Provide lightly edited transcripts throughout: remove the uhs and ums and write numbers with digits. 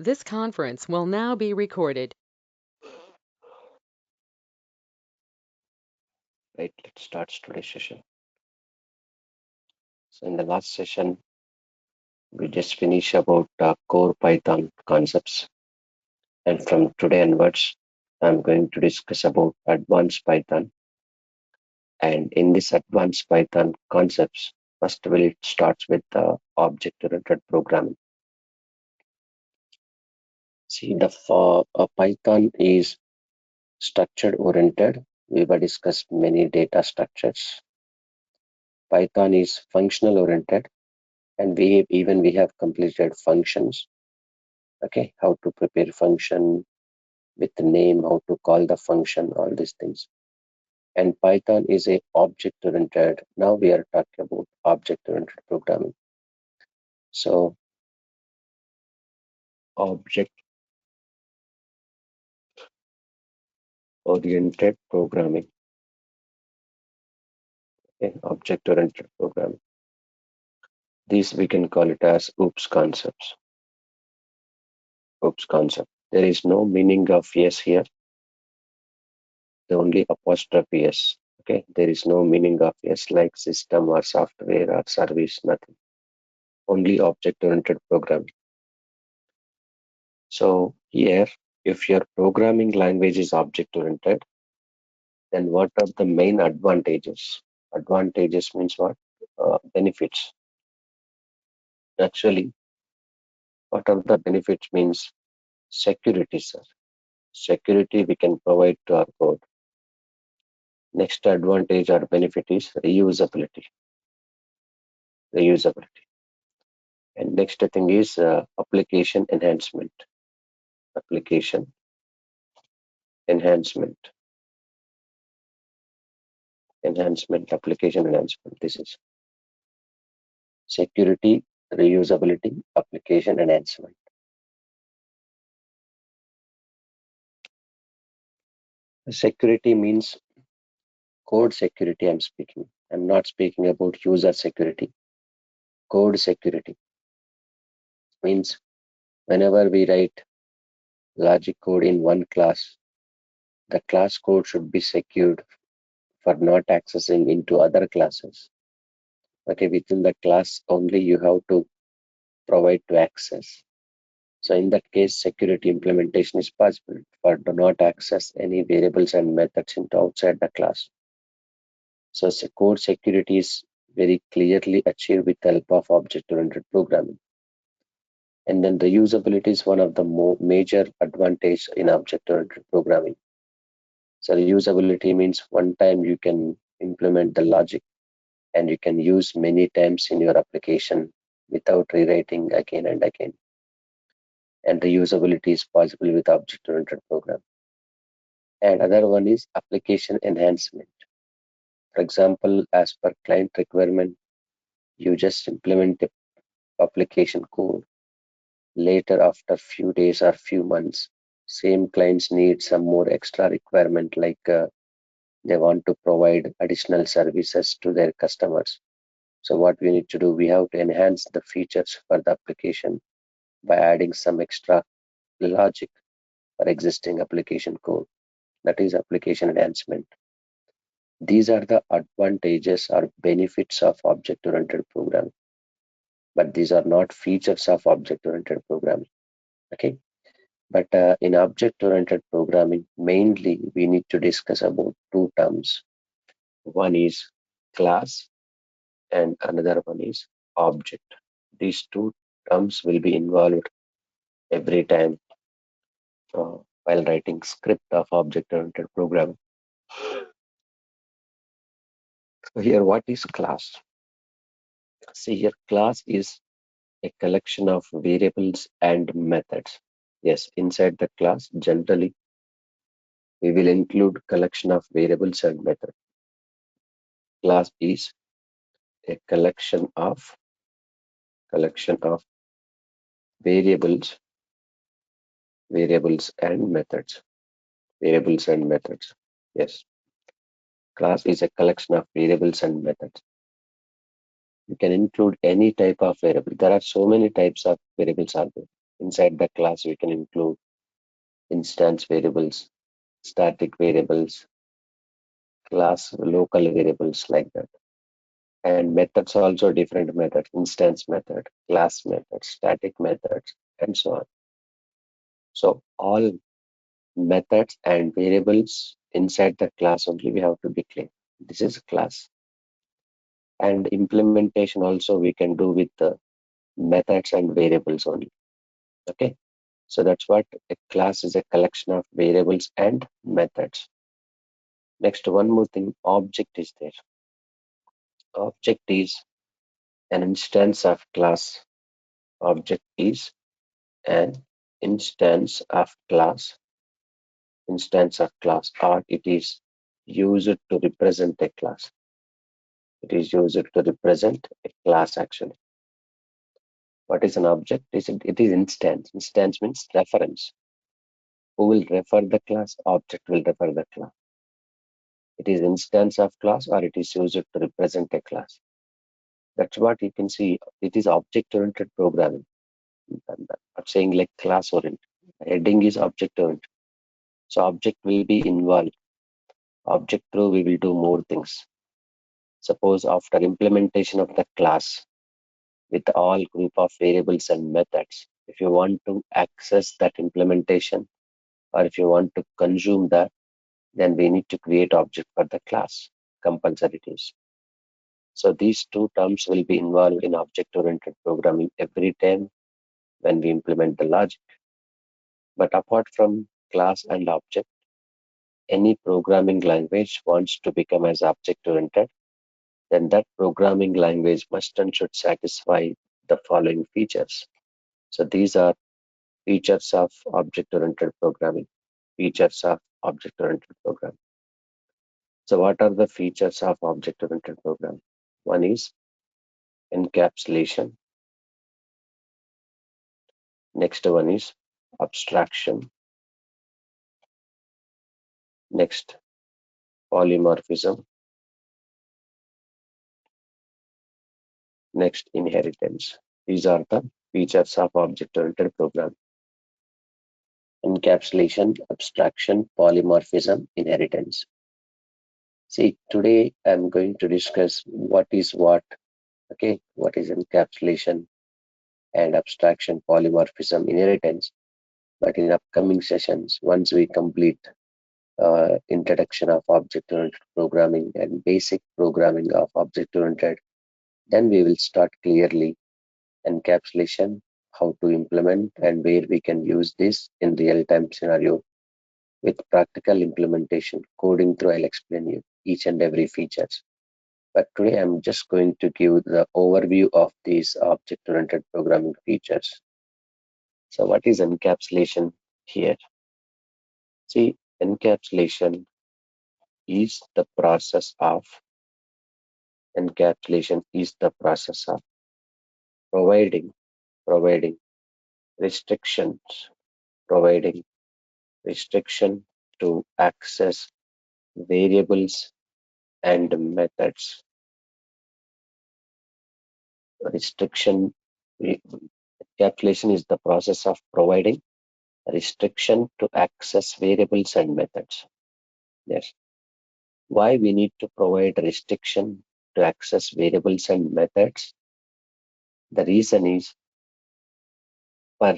This conference will now be recorded. Right, let's start today's session. So in the last session, we just finished about core Python concepts. And from today onwards, I'm going to discuss about advanced Python. And in this advanced Python concepts, first of all, it starts with object-oriented programming. See, Python is structured-oriented. We will discuss many data structures. Python is functional-oriented, and we have completed functions. Okay, how to prepare function with the name, how to call the function, all these things. And Python is a object oriented. Now we are talking about object oriented programming. So object oriented programming. Okay, object oriented programming. These we can call it as OOPS concepts. OOPS concept. There is no meaning of yes here. The only apostrophe yes. Okay, there is no meaning of yes like system or software or service, nothing. Only object oriented programming. So here, if your programming language is object oriented, then what are the main advantages? Advantages means what? Benefits. Actually, what are the benefits means security, sir. Security we can provide to our code. Next advantage or benefit is reusability. Reusability. And next thing is application enhancement. Application enhancement. Enhancement, application enhancement. This is security, reusability, application enhancement. Security means code security I'm speaking. I'm not speaking about user security. Code security means whenever we write logic code in one class, the class code should be secured for not accessing into other classes. Okay, within the class only you have to provide to access. So in that case, security implementation is possible for do not access any variables and methods into outside the class. So code security is very clearly achieved with the help of object-oriented programming. And then reusability is one of the major advantage in object-oriented programming. So reusability means one time you can implement the logic and you can use many times in your application without rewriting again and again. And reusability is possible with object-oriented programming. And other one is application enhancement. For example, as per client requirement, you just implement the application code. Later, after few days or few months, same clients need some more extra requirement like they want to provide additional services to their customers. So what we need to do, we have to enhance the features for the application by adding some extra logic for existing application code. That is application enhancement. These are the advantages or benefits of object-oriented programming, but these are not features of object-oriented programming. Okay. But in object-oriented programming, mainly we need to discuss about two terms. One is class and another one is object. These two terms will be involved every time while writing script of object-oriented programming. So here, what is class? See here, class is a collection of variables and methods. Yes, inside the class, generally, we will include collection of variables and methods. Class is a collection of variables, variables and methods. Variables and methods. Yes, class is a collection of variables and methods. You can include any type of variable. There are so many types of variables out there. Inside the class, we can include instance variables, static variables, class local variables like that. And methods also different methods, instance method, class method, static methods, and so on. So all methods and variables inside the class only we have to declare. This is class. And implementation also we can do with the methods and variables only. Okay. So that's what a class is, a collection of variables and methods. Next, one more thing, object is there. Object is an instance of class. Object is an instance of class, or it is used to represent a class. It is used to represent a class actually. What is an object? It is instance. Instance means reference. Who will refer the class? Object will refer the class. It is instance of class or it is used to represent a class. That's what you can see. It is object-oriented programming. I'm saying like class-oriented. Heading is object-oriented. So object will be involved. Object through we will do more things. Suppose after implementation of the class with all group of variables and methods, if you want to access that implementation or if you want to consume that, then we need to create object for the class. Compulsory it is. So these two terms will be involved in object-oriented programming every time when we implement the logic. But apart from class and object, any programming language wants to become as object-oriented, then that programming language must and should satisfy the following features. So these are features of object-oriented programming. Features of object-oriented programming. So what are the features of object-oriented programming? One is encapsulation. Next one is abstraction. Next, polymorphism. Next, inheritance. These are the features of object-oriented programming. Encapsulation, abstraction, polymorphism, inheritance. See, today I'm going to discuss what is what, okay, what is encapsulation and abstraction, polymorphism, inheritance. But in upcoming sessions, once we complete introduction of object-oriented programming and basic programming of object-oriented, then we will start clearly encapsulation, how to implement and where we can use this in real-time scenario with practical implementation. Coding through, I'll explain you each and every features. But today I'm just going to give the overview of these object-oriented programming features. So what is encapsulation here? See, encapsulation is the process of providing providing restrictions, providing restriction to access variables and methods. Restriction Encapsulation is the process of providing restriction to access variables and methods. Yes. Why we need to provide restriction to access variables and methods? The reason is for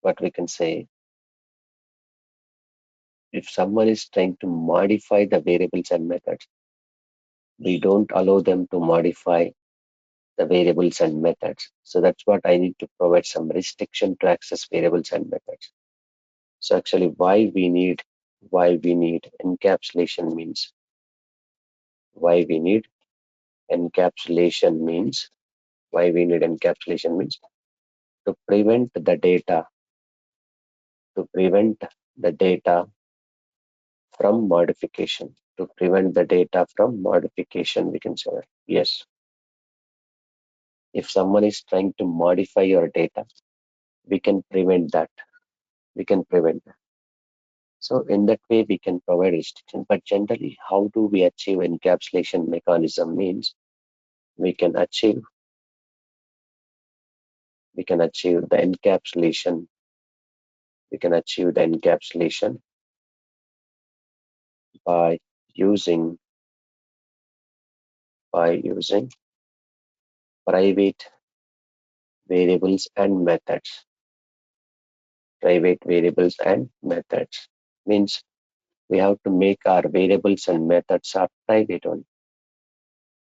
what we can say, if someone is trying to modify the variables and methods, we don't allow them to modify the variables and methods. So that's what I need to provide some restriction to access variables and methods. So actually why we need encapsulation means why we need encapsulation means why we need encapsulation means to prevent the data from modification. To prevent the data from modification, we can say that. Yes. If someone is trying to modify your data, we can prevent that. We can prevent that. So in that way, we can provide restriction. But generally, how do we achieve encapsulation mechanism means we can achieve we can achieve the encapsulation. We can achieve the encapsulation by using private variables and methods. Private variables and methods means we have to make our variables and methods are private only.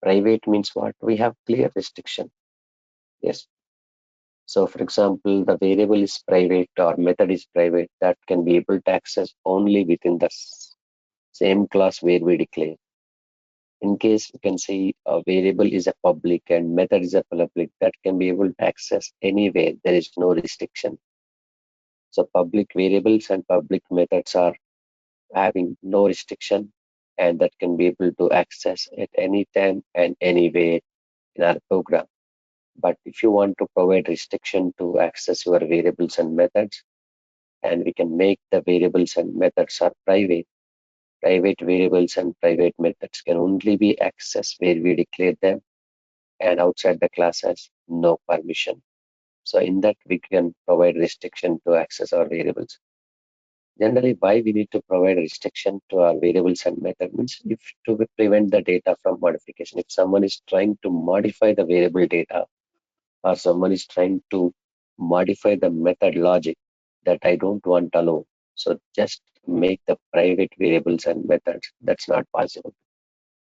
Private means what? We have clear restriction. Yes. So for example, the variable is private or method is private, that can be able to access only within the same class where we declare. In case you can say a variable is a public and method is a public, that can be able to access anywhere. There is no restriction. So public variables and public methods are having no restriction, and that can be able to access at any time and anywhere in our program. But if you want to provide restriction to access your variables and methods, and we can make the variables and methods are private. Private variables and private methods can only be accessed where we declare them, and outside the class has no permission. So in that we can provide restriction to access our variables. Generally, why we need to provide restriction to our variables and method means if to prevent the data from modification. If someone is trying to modify the variable data or someone is trying to modify the method logic, that I don't want to allow. So just make the private variables and methods. That's not possible.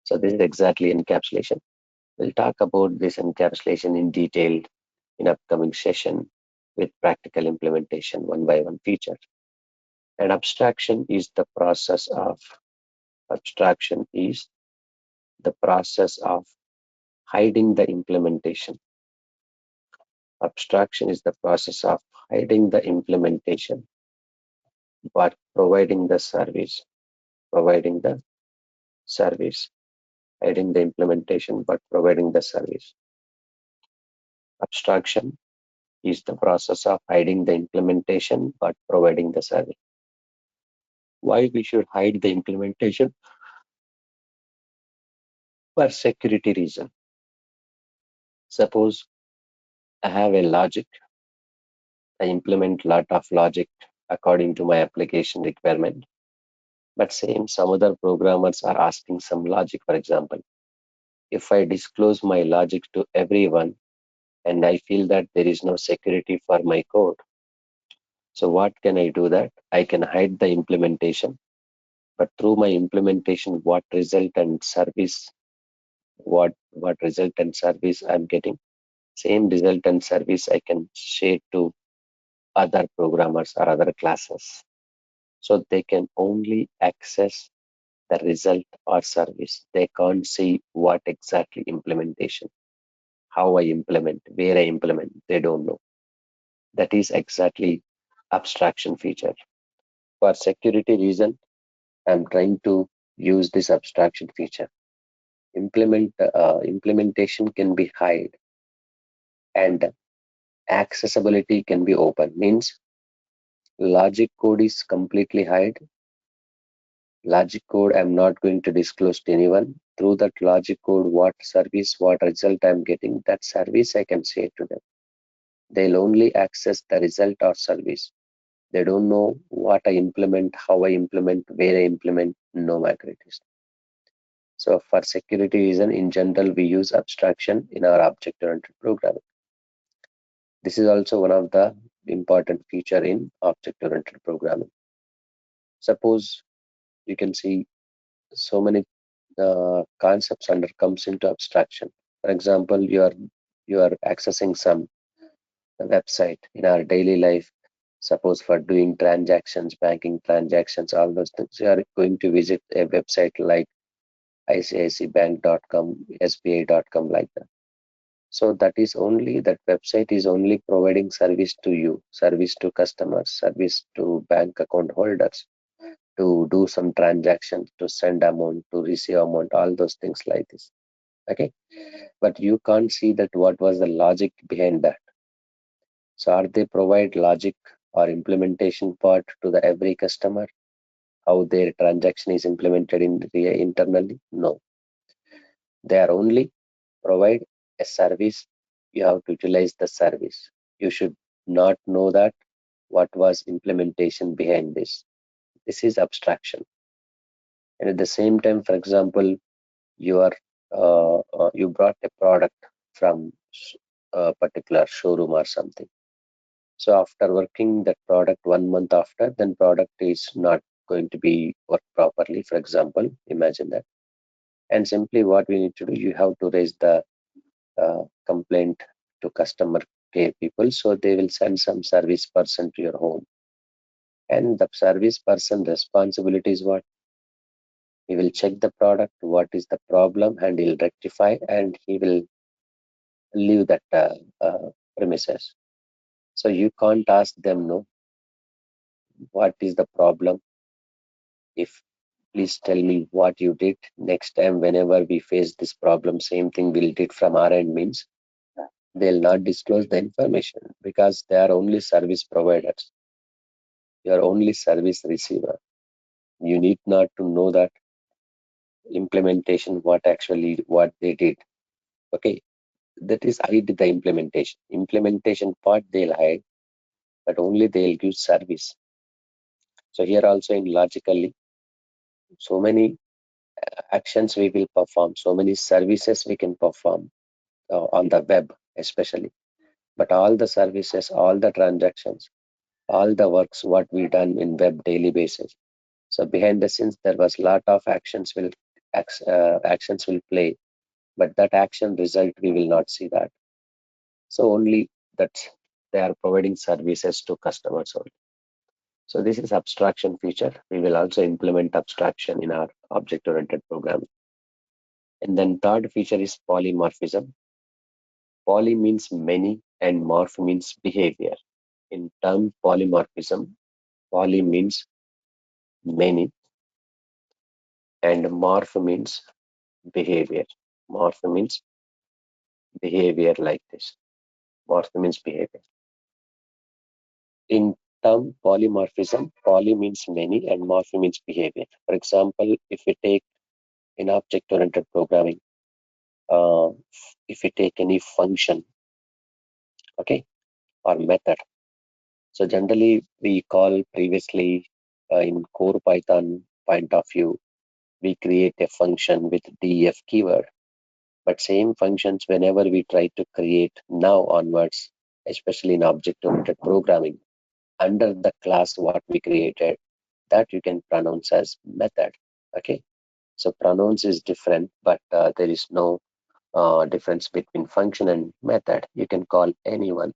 So this is exactly encapsulation. We'll talk about this encapsulation in detail in upcoming session with practical implementation one by one feature. And abstraction is the process of hiding the implementation. Abstraction is the process of hiding the implementation but providing the service. Providing the service. Hiding the implementation but providing the service. Abstraction is the process of hiding the implementation but providing the service. Why we should hide the implementation? For security reason. Suppose I have a logic, I implement lot of logic according to my application requirement. But same, some other programmers are asking some logic, for example. If I disclose my logic to everyone and I feel that there is no security for my code, so what can I do that? I can hide the implementation, but through my implementation, what result and service, what result and service I'm getting, same result and service I can share to other programmers or other classes. So they can only access the result or service. They can't see what exactly implementation, how I implement, where I implement. They don't know. That is exactly abstraction feature. For security reason, I'm trying to use this abstraction feature. Implementation can be hide and accessibility can be open. Means logic code is completely hide. Logic code I'm not going to disclose to anyone. Through that logic code, what service, what result I'm getting, that service I can share to them. They'll only access the result or service. They don't know what I implement, how I implement, where I implement, no matter it is. So for security reason, in general, we use abstraction in our object-oriented programming. This is also one of the important feature in object-oriented programming. Suppose you can see so many concepts under comes into abstraction. For example, you are accessing some website in our daily life. Suppose for doing transactions, banking transactions, all those things, you are going to visit a website like icicbank.com, sba.com, like that. So that website is only providing service to you, service to customers, service to bank account holders, to do some transactions, to send amount, to receive amount, all those things like this. Okay, but you can't see that what was the logic behind that. So are they provide logic or implementation part to the every customer, how their transaction is implemented internally? No, they are only provide a service. You have to utilize the service. You should not know that what was implementation behind this. This is abstraction. And at the same time, for example, you are you brought a product from a particular showroom or something. So after working that product 1 month after, then product is not going to be work properly. For example, imagine that. And simply what we need to do, you have to raise the complaint to customer care people, so they will send some service person to your home. And the service person responsibility is what? He will check the product, what is the problem, and he'll rectify, and he will leave that premises. So you can't ask them, no, what is the problem? If please tell me what you did next time whenever we face this problem, same thing we'll did from our end means they'll not disclose the information because they are only service providers. You are only service receiver. You need not to know that implementation, what they did. Okay, that is hide the implementation. Implementation part they'll hide, but only they'll give service. So here also in logically, so many actions we will perform, so many services we can perform on the web especially. But all the services, all the transactions, all the works what we done in web daily basis. So behind the scenes there was lot of actions will play, but that action result we will not see that. So only that they are providing services to customers only. So this is abstraction feature. We will also implement abstraction in our object-oriented programming. And then third feature is polymorphism. Poly means many and morph means behavior. In term polymorphism, poly means many and morph means behavior. Morph means behavior like this. Morph means behavior. In term polymorphism, poly means many and morph means behavior. For example, if we take in object-oriented programming, uh, if we take any function, okay, or method. So generally we call previously in core Python point of view, we create a function with def keyword. But same functions whenever we try to create now onwards, especially in object-oriented programming, under the class what we created, that you can pronounce as method. Okay, so pronouns is different, but there is no difference between function and method. You can call anyone.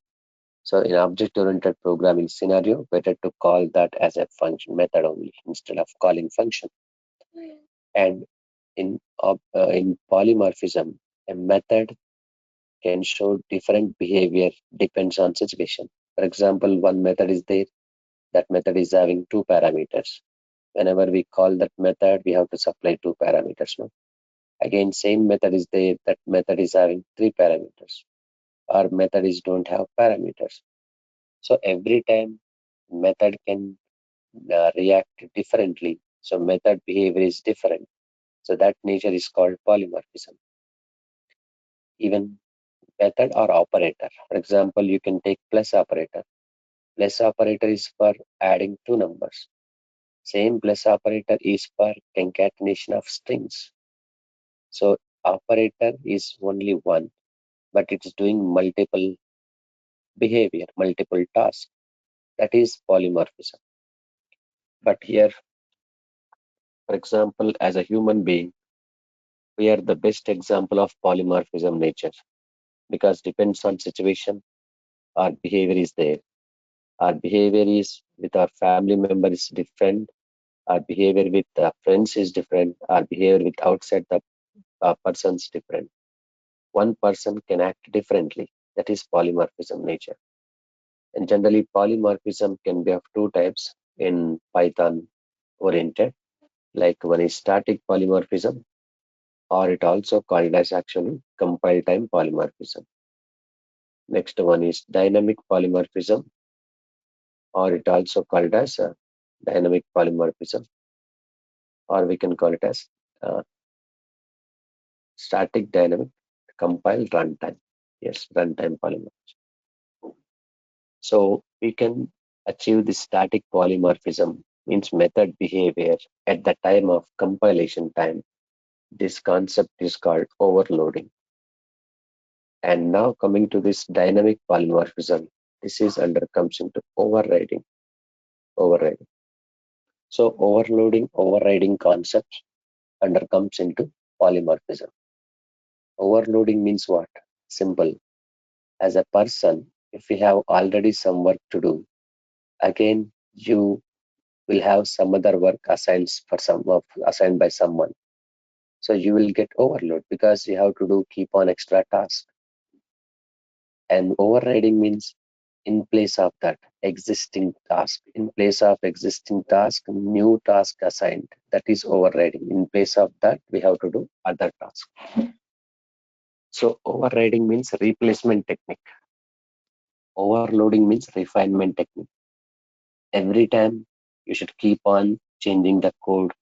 So in object-oriented programming scenario, better to call that as a function method only instead of calling function. And in polymorphism, a method can show different behavior depends on situation. For example, one method is there. That method is having two parameters. Whenever we call that method, we have to supply two parameters. No? Again, same method is there. That method is having three parameters. Our method is don't have parameters. So every time method can react differently. So method behavior is different. So that nature is called polymorphism. Even method or operator. For example, you can take plus operator. Plus operator is for adding two numbers. Same plus operator is for concatenation of strings. So operator is only one, but it's doing multiple behavior, multiple tasks. That is polymorphism. But here, for example, as a human being, we are the best example of polymorphism nature because depends on situation, our behavior is there. Our behavior is with our family member is different. Our behavior with friends is different. Our behavior with outside the person's different. One person can act differently. That is polymorphism nature. And generally, polymorphism can be of two types in Python oriented. Like one is static polymorphism, or it also called as actually compile time polymorphism. Next one is dynamic polymorphism, or it also called as dynamic polymorphism, or we can call it as uh, static dynamic compile runtime. Yes, runtime polymorphism. So we can achieve this static polymorphism, means method behavior at the time of compilation time. This concept is called overloading. And now coming to this dynamic polymorphism, this is under comes into overriding. Overriding. So overriding concepts under comes into polymorphism. Overloading means what? Simple. As a person, if you have already some work to do, again you will have some other work assigned by someone. So you will get overload because you have to do keep on extra tasks. And overriding means in place of that existing task, new task assigned. That is overriding. In place of that, we have to do other task. So overriding means replacement technique. Overloading means refinement technique. Every time you should keep on changing the code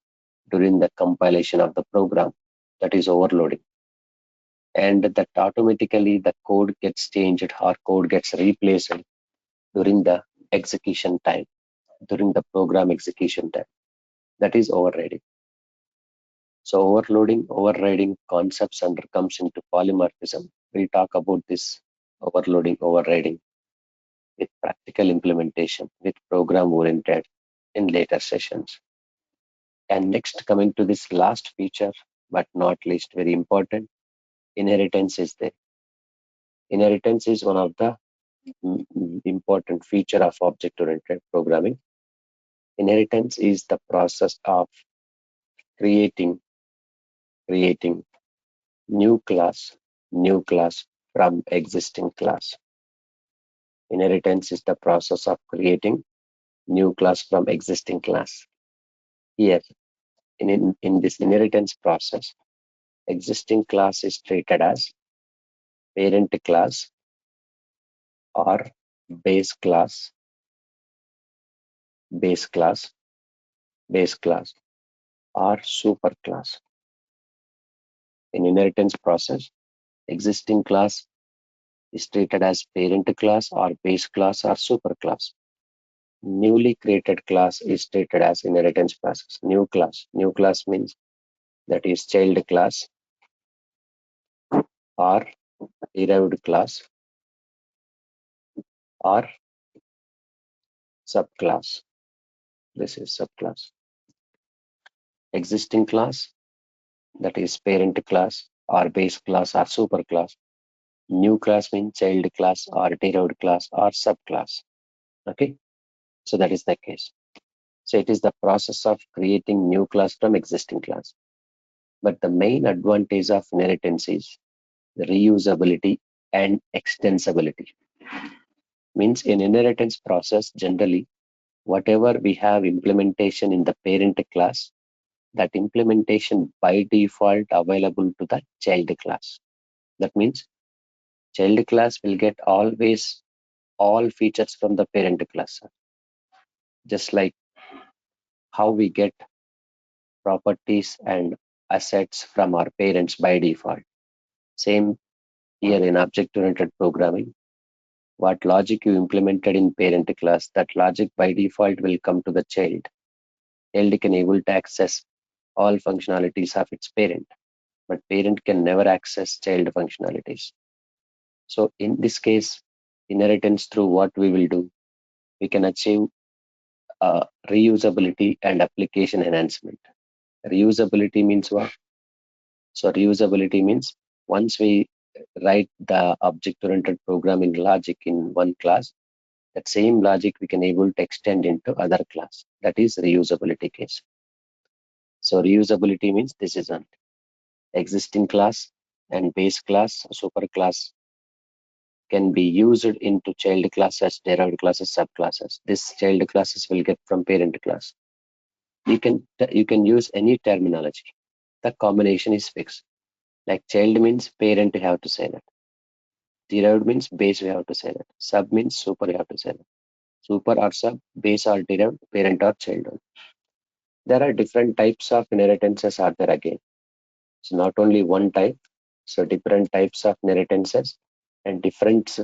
during the compilation of the program. That is overloading. And that automatically the code gets changed or code gets replaced during the execution time, during the program execution time. That is overriding. So overriding concepts under comes into polymorphism. We'll talk about this overriding with practical implementation, with program oriented in later sessions. And next, coming to this last feature, but not least very important, inheritance is there. Inheritance is one of the important feature of object-oriented programming. Inheritance is the process of creating new class from existing class. Inheritance is the process of creating new class from existing class. Here, in this inheritance process, existing class is treated as parent class or base class, base class, base class, or superclass. In inheritance process, existing class is treated as parent class or base class or superclass. Newly created class is treated as inheritance process. New class means that is child class or derived class or subclass. This is subclass. Existing class, that is parent class or base class or superclass. New class means child class or derived class or subclass. Okay, so that is the case. So it is the process of creating new class from existing class. But the main advantage of inheritance is the reusability and extensibility. Means in inheritance process, generally, whatever we have implementation in the parent class, that implementation by default available to the child class. That means child class will get always all features from the parent class. Just like how we get properties and assets from our parents by default. Same here in object-oriented programming. What logic you implemented in parent class, that logic by default will come to the child. Child can able to access all functionalities of its parent, but parent can never access child functionalities. So in this case, inheritance through what we will do, we can achieve reusability and application enhancement. Reusability means what? So reusability means once we write the object-oriented programming logic in one class, that same logic we can able to extend into other class. That is reusability case. So reusability means this is an existing class and base class, super class can be used into child classes, derived classes, subclasses. This child classes will get from parent class. You can use any terminology. The combination is fixed. Like child means parent, you have to say that. Derived means base, we have to say that. Sub means super, you have to say that. Super or sub, base or derived, parent or child. There are different types of inheritances are there again. So not only one type, so different types of inheritances. and different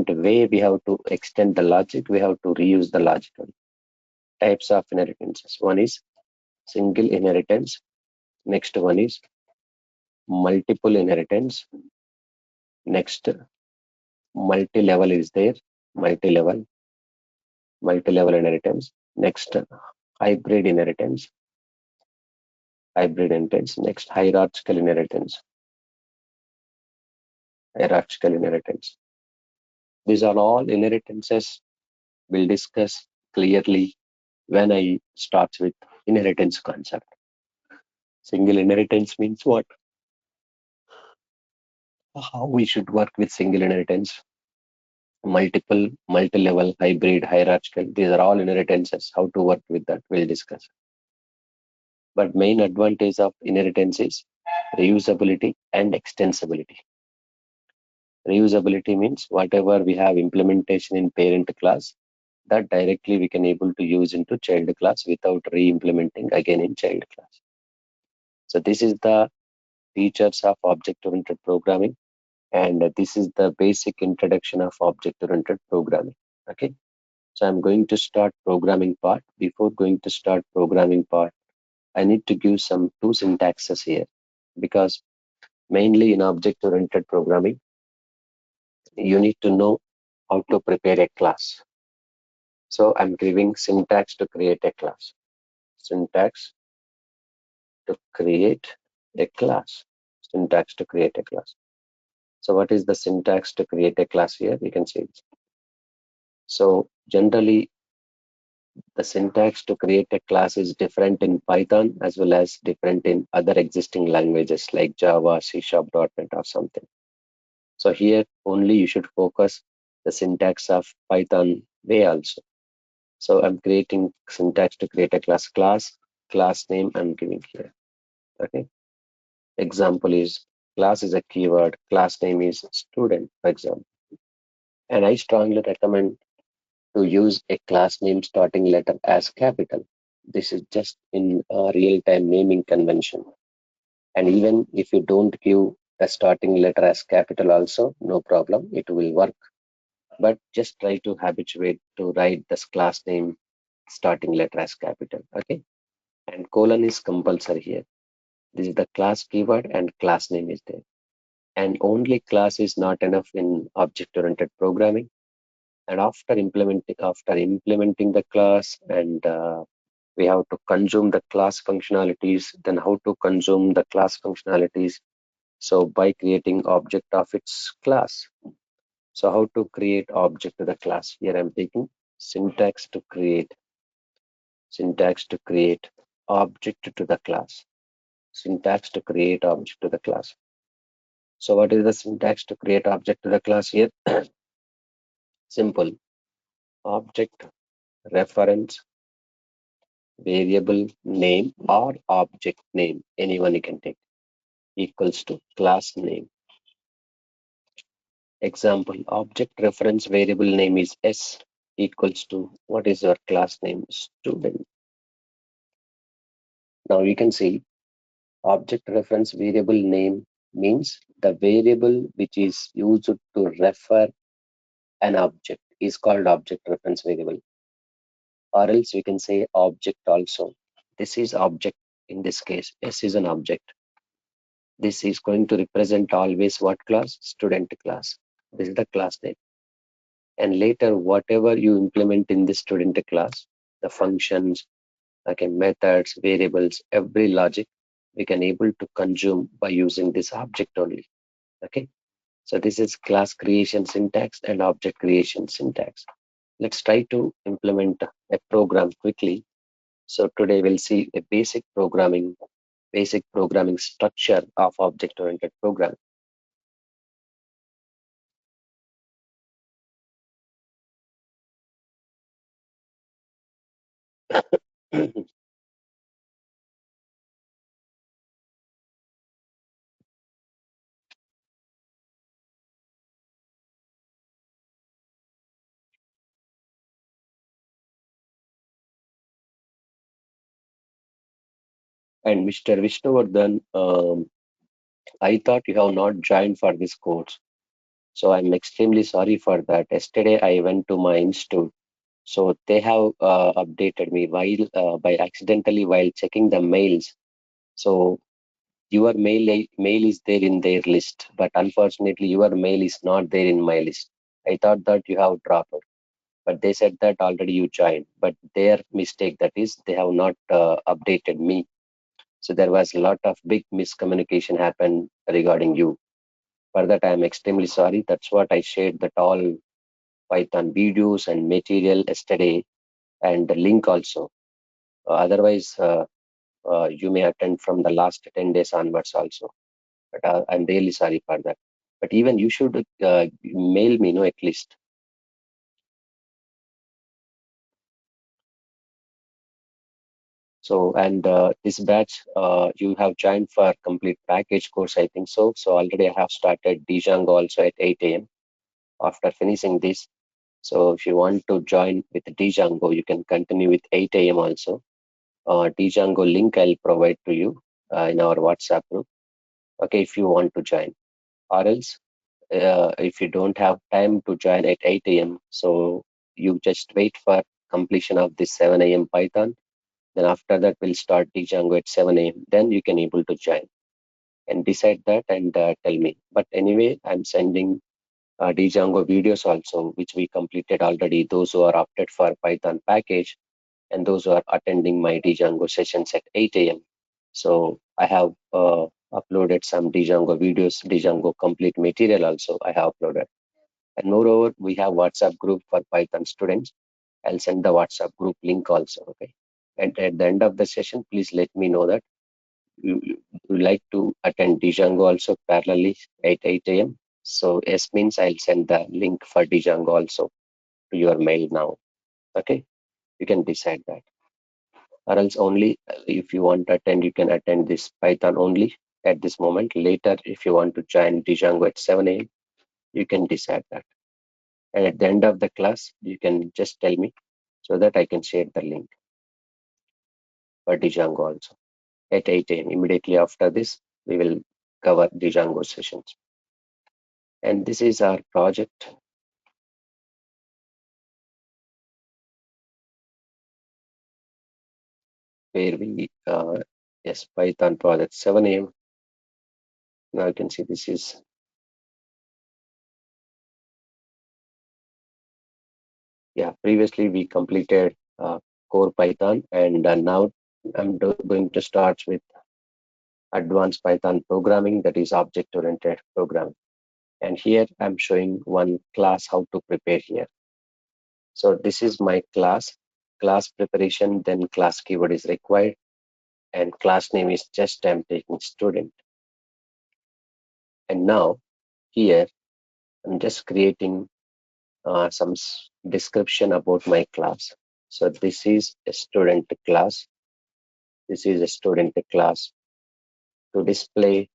way we have to extend the logic, we have to reuse the logic. Types of inheritances. One is single inheritance. Next one is multiple inheritance. Next, multi-level is there. Multi-level, multi-level inheritance. Next, hybrid inheritance. Hybrid inheritance. Next, hierarchical inheritance. Hierarchical inheritance. These are all inheritances we'll discuss clearly when I start with inheritance concept. Single inheritance means what? How we should work with single inheritance. Multiple, multi-level, hybrid, hierarchical. These are all inheritances. How to work with that, we'll discuss. But main advantage of inheritance is reusability and extensibility. Reusability means whatever we have implementation in parent class, that directly we can able to use into child class without re-implementing again in child class. So this is the features of object-oriented programming, and this is the basic introduction of object-oriented programming. Okay, so I'm going to start programming part. Before going to start programming part, I need to give some two syntaxes here, because mainly in object-oriented programming, you need to know how to prepare a class. So I'm giving syntax to create a class. Syntax to create a class. Syntax to create a class. So what is the syntax to create a class here? You can see it. So generally, the syntax to create a class is different in Python as well as different in other existing languages like Java, C#, .NET or something. So here only you should focus the syntax of Python way also. So I'm creating syntax to create a class name I'm giving here. Okay. Example is class is a keyword, class name is student, for example. And I strongly recommend to use a class name starting letter as capital. This is just in a real-time naming convention. And even if you don't give the starting letter as capital also, no problem, it will work. But just try to habituate to write this class name starting letter as capital. Okay. And colon is compulsory here. This is the class keyword and class name is there. And only class is not enough in object-oriented programming. And after implementing the class, and we have to consume the class functionalities, then how to consume the class functionalities? So by creating object of its class. So how to create object to the class? Here I'm taking syntax to create object to the class. Syntax to create object to the class. So what is the syntax to create object to the class here? Simple. Object reference variable name or object name, anyone you can take, equals to class name. Example, object reference variable name is S equals to what is your class name? Student. Now you can see object reference variable name means the variable which is used to refer an object is called object reference variable, or else we can say object also. This is object. In this case, S is an object. This is going to represent always what class? Student class. This is the class name. And later, whatever you implement in this student class, the functions, okay, methods, variables, every logic, we can able to consume by using this object only. Okay. So this is class creation syntax and object creation syntax. Let's try to implement a program quickly. So today we'll see a basic programming structure of object-oriented programming. And Mr. Vishnuvardhan, I thought you have not joined for this course. So I'm extremely sorry for that. Yesterday I went to my institute. So they have updated me while by accidentally while checking the mails. So your mail is there in their list, but unfortunately your mail is not there in my list. I thought that you have dropped, but they said that already you joined. But their mistake, that is, they have not updated me. So there was a lot of big miscommunication happened regarding you. For that, I am extremely sorry. That's what I shared that all Python videos and material yesterday and the link also. Otherwise, you may attend from the last 10 days onwards also. But I'm really sorry for that. But even you should mail me, no, at least. So, and this batch, you have joined for complete package course, I think so. So already I have started Django also at 8 a.m. after finishing this. So if you want to join with Django, you can continue with 8 a.m. also. Django link I'll provide to you in our WhatsApp group. Okay, if you want to join, or else if you don't have time to join at 8 a.m., so you just wait for completion of this 7 a.m. Python. Then after that, we'll start Django at 7 a.m. Then you can able to join and decide that and tell me. But anyway, I'm sending Django videos also, which we completed already. Those who are opted for Python package and those who are attending my Django sessions at 8 a.m. So I have uploaded some Django videos, Django complete material also I have uploaded. And moreover, we have WhatsApp group for Python students. I'll send the WhatsApp group link also. Okay. And at the end of the session, please let me know that you like to attend Django also parallelly at 8 a.m. So yes means I'll send the link for Django also to your mail now. Okay. You can decide that. Or else only if you want to attend, you can attend this Python only at this moment. Later, if you want to join Django at 7 a.m., you can decide that. And at the end of the class, you can just tell me so that I can share the link for Django also at 8 a.m. Immediately after this, we will cover Django sessions. And this is our project where we, yes, Python project 7 a.m. Now you can see this is, yeah, previously we completed core Python and now going to start with advanced Python programming, that is object-oriented programming. And here I'm showing one class how to prepare here. So this is my class preparation, then class keyword is required, and class name is just I'm taking student. And now here I'm just creating some description about my class. So this is a student class. This is a student class to display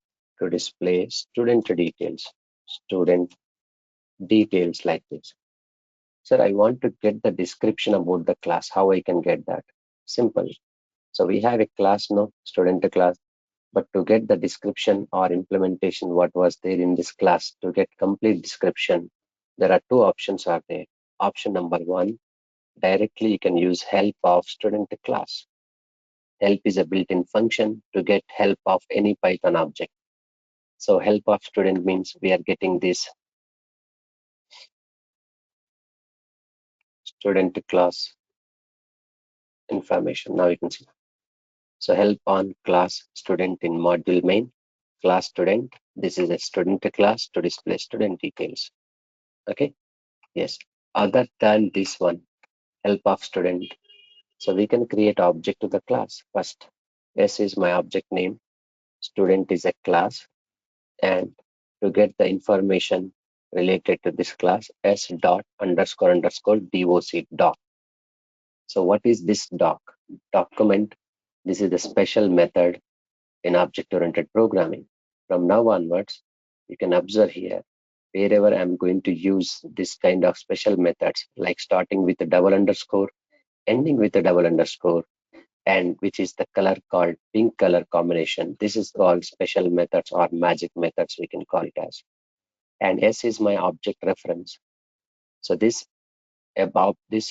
student details. Student details like this. Sir, I want to get the description about the class. How I can get that? Simple. So we have a class now, student class. But to get the description or implementation, what was there in this class, to get complete description, there are two options are there. Option number one, directly you can use help of student class. Help is a built-in function to get help of any Python object. So help of student means we are getting this student class information. Now you can see. So help on class student in module main, class student. This is a student class to display student details. Okay. Yes. Other than this one, help of student. So we can create object to the class first. S is my object name. Student is a class. And to get the information related to this class, S dot underscore underscore doc doc. So what is this doc? Document. This is the special method in object-oriented programming. From now onwards, you can observe here, wherever I'm going to use this kind of special methods, like starting with a double underscore, ending with a double underscore, and which is the color called pink color combination. This is called special methods or magic methods, we can call it as. and S is my object reference. So this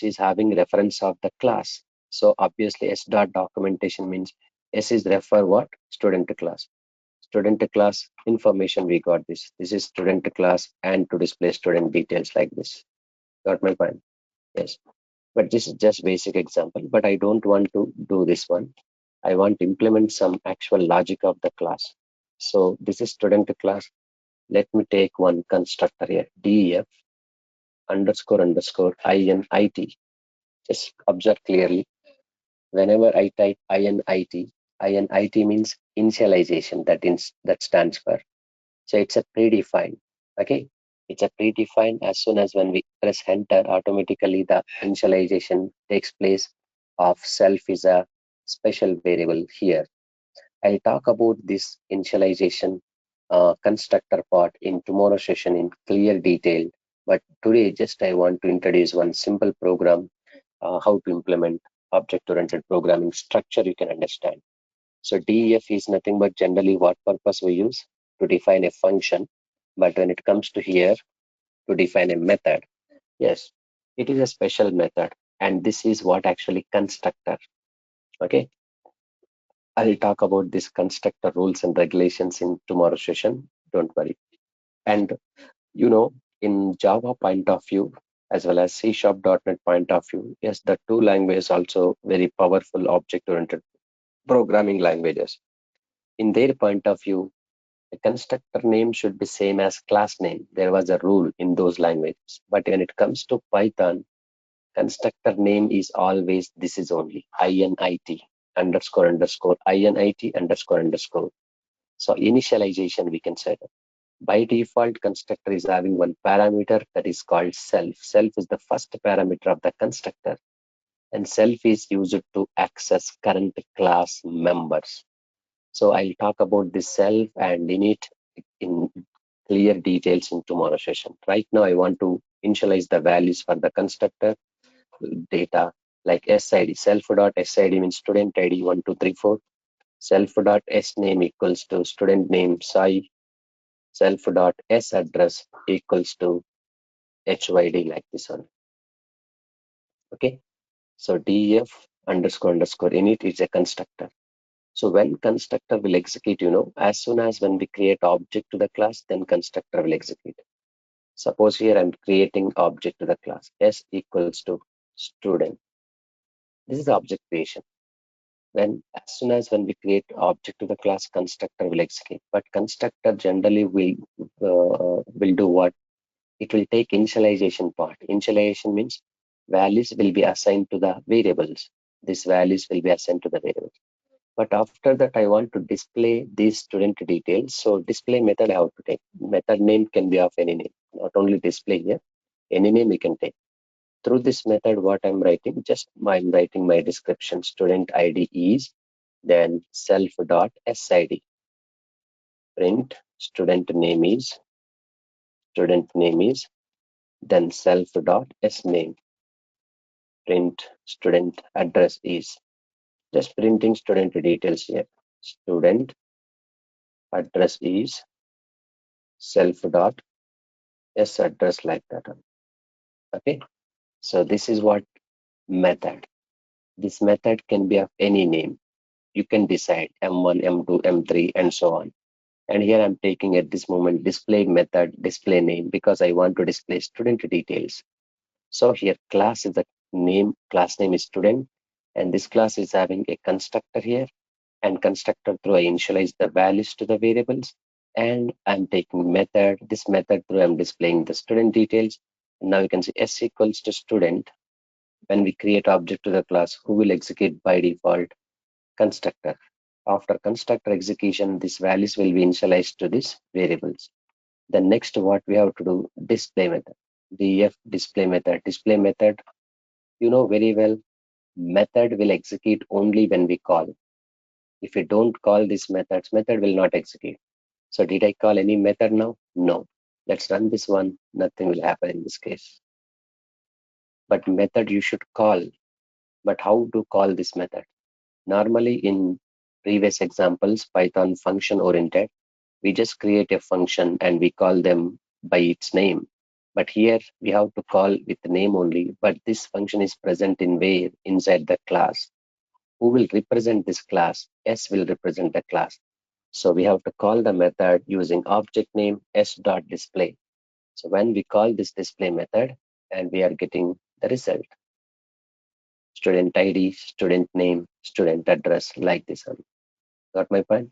is having reference of the class. So obviously S dot documentation means S is refer what? Student class. Student class information we got this. This is student class and to display student details like this. Got my point? Yes. But this is just basic example, but I don't want to do this one. I want to implement some actual logic of the class. So this is student class. Let me take one constructor here, def underscore underscore init. Just observe clearly. Whenever I type init means initialization. That stands for. So it's a predefined. Okay, it's a predefined. As soon as when we press enter, automatically the initialization takes place of self is a special variable here. I'll talk about this initialization constructor part in tomorrow's session in clear detail. But today, just I want to introduce one simple program, how to implement object-oriented programming structure you can understand. So DEF is nothing but generally what purpose we use to define a function. But when it comes to here, to define a method, yes, it is a special method. And this is what actually constructor. Okay, I'll talk about this constructor rules and regulations in tomorrow's session. Don't worry. And you know, in Java point of view, as well as C Sharp .NET point of view, yes, the two languages also very powerful object-oriented programming languages. In their point of view, the constructor name should be same as class name. There was a rule in those languages. But when it comes to Python, constructor name is always this is only init underscore underscore init underscore underscore. So initialization we can say that. By default, constructor is having one parameter that is called self. Self is the first parameter of the constructor, and self is used to access current class members. So I'll talk about this self and init in clear details in tomorrow's session. Right now, I want to initialize the values for the constructor data like SID. Self.SID means student ID 1234. Self.SName equals to student name Sai. Self.SAddress equals to HYD like this one. Okay. So def underscore underscore init is a constructor. So when constructor will execute, as soon as when we create object to the class, then constructor will execute. Suppose here I'm creating object to the class S equals to student. This is object creation. As soon as when we create object to the class, constructor will execute. But constructor generally will do what? It will take initialization part. Initialization means values will be assigned to the variables. These values will be assigned to the variables. But after that, I want to display these student details. So display method I have to take. Method name can be of any name, not only display here. Any name we can take. Through this method, what I'm writing, just I'm writing my description. Student ID is, then self.sid. Print student name is, then self.sname. Print student address is. Just printing student details here. Student address is self.saddress like that. Okay. So this is what method. This method can be of any name. You can decide M1, M2, M3, and so on. And here I'm taking at this moment display method, display name, because I want to display student details. So here class is the name, class name is student, and this class is having a constructor here, and constructor through I initialize the values to the variables, and I'm taking method, this method through I'm displaying the student details. And now you can see S equals to student. When we create object to the class, who will execute by default? Constructor. After constructor execution, these values will be initialized to these variables. Then next, what we have to do, display method. Def display method. Display method, you know very well, method will execute only when we call. If we don't call these methods, method will not execute. So did I call any method now? No. Let's run this one. Nothing will happen in this case. But method you should call. But how to call this method? Normally in previous examples, Python function oriented, we just create a function and we call them by its name. But here we have to call with the name only, but this function is present in where inside the class. Who will represent this class? S will represent the class. So we have to call the method using object name s.display. So when we call this display method, and we are getting the result, student ID, student name, student address, like this one. Got my point?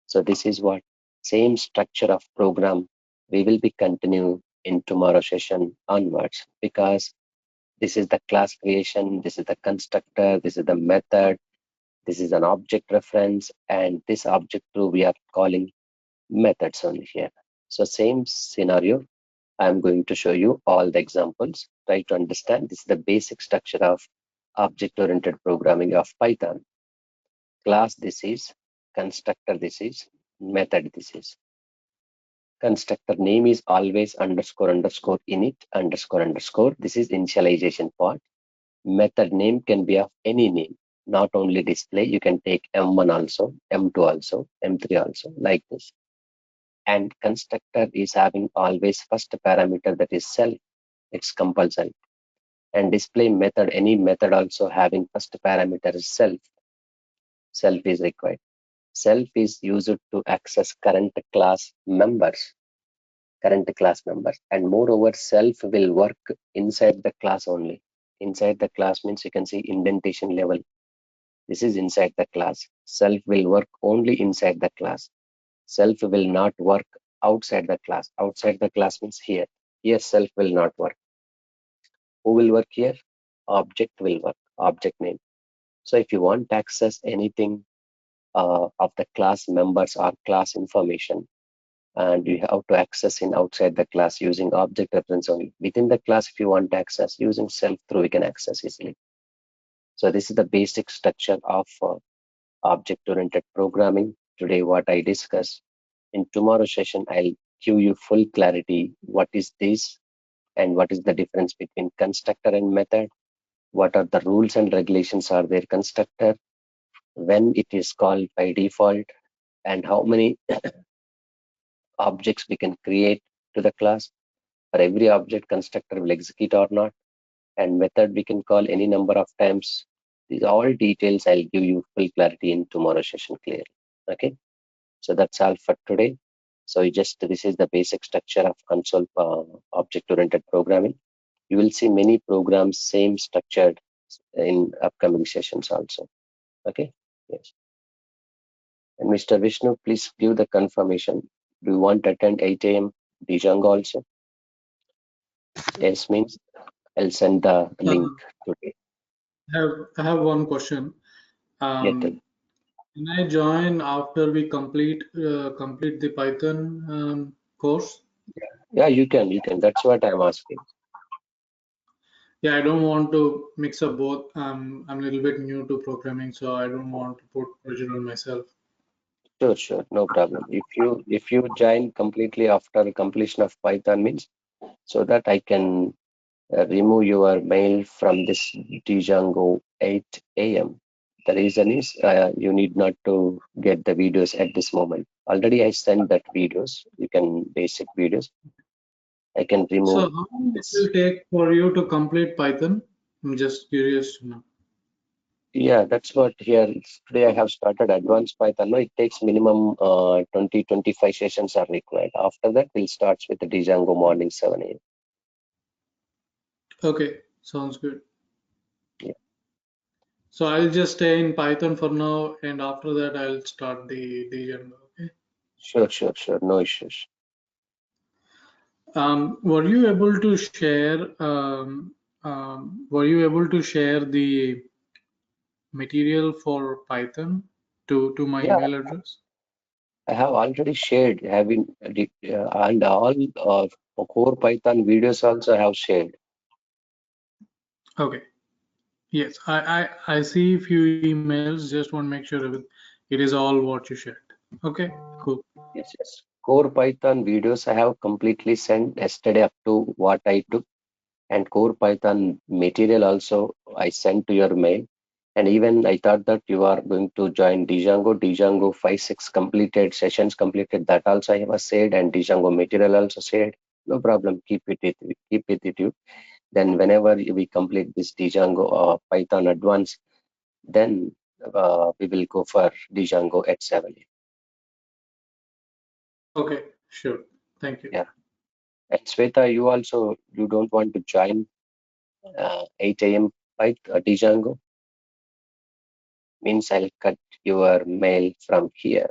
So this is what same structure of program we will be continuing in tomorrow session onwards, because this is the class creation, this is the constructor, this is the method, this is an object reference, and this object too we are calling methods only here. So same scenario, I'm going to show you all the examples. Try to understand. This is the basic structure of object-oriented programming of Python. Class this is, constructor this is, method this is. Constructor name is always underscore underscore init underscore underscore. This is initialization part. Method name can be of any name, not only display. You can take M1 also, M2 also, M3 also, like this. And constructor is having always first parameter, that is self. It's compulsory. And display method, any method also having first parameter is self. Self is required. Self is used to access current class members. Current class members. And moreover, self will work inside the class only. Inside the class means you can see indentation level. This is inside the class. Self will work only inside the class. Self will not work outside the class. Outside the class means here. Here self will not work. Who will work here? Object will work. Object name. So if you want to access anything of the class members or class information, and you have to access in outside the class using object reference only. Within the class, if you want to access using self through, we can access easily. So this is the basic structure of object-oriented programming. Today, what I discussed. In tomorrow's session, I'll give you full clarity. What is this, and what is the difference between constructor and method? What are the rules and regulations are there constructor? When it is called by default, and how many objects we can create to the class. For every object, constructor will execute or not, and method we can call any number of times. These are all details. I'll give you full clarity in tomorrow's session clearly. Okay, so that's all for today. So this is the basic structure of console object-oriented programming. You will see many programs same structured in upcoming sessions also. Okay, yes. And Mr. Vishnu, please give the confirmation. Do you want to attend 8 a.m. Django also? Yes, means I'll send the link Uh, today. I have one question. Yeah, tell. Can I join after we complete the Python course? Yeah, you can. You can. That's what I'm asking. Yeah, I don't want to mix up both. I'm a little bit new to programming, so I don't want to put pressure on myself. Sure, sure, no problem. If you join completely after completion of Python means, so that I can remove your mail from this Django 8 a.m. The reason is you need not to get the videos at this moment. Already I sent that videos. You can basic videos. I can So remove how long it this. will take for you to complete Python? I'm just curious to know. Yeah, that's what here. Today I have started advanced Python. No, it takes minimum 20-25 sessions are required. After that, we'll start with the Django morning 7 a.m. Okay, sounds good. Yeah, So I'll just stay in Python for now, and after that I'll start the Django. Okay. sure, sure, sure. No issues. Were you able to share? Were you able to share the material for Python to my Yeah, email address? I have already shared, having and all core Python videos also have shared. Okay. Yes, I see a few emails. Just want to make sure it is all what you shared. Okay, cool. Yes, yes. Core Python videos I have completely sent yesterday up to what I took, and core Python material also I sent to your mail. And even I thought that you are going to join Django 5, 6 completed sessions completed. That also I have said, and Django material also said. No problem. Keep it with you. Then whenever we complete this Django or Python advanced, then we will go for Django at 7. Okay, sure. Thank you. Yeah. And Sweta, you don't want to join 8 a.m. Django? Means I'll cut your mail from here.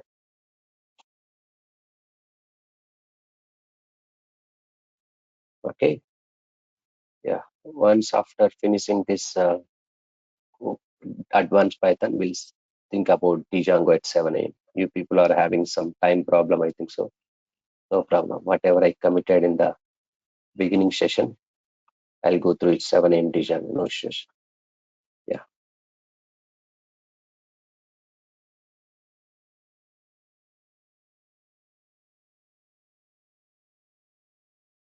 Okay. Yeah. Once after finishing this advanced Python, we'll think about Django at 7 a.m. You people are having some time problem, I think so. No problem. Whatever I committed in the beginning session, I'll go through it 7 a.m. Django. No issues.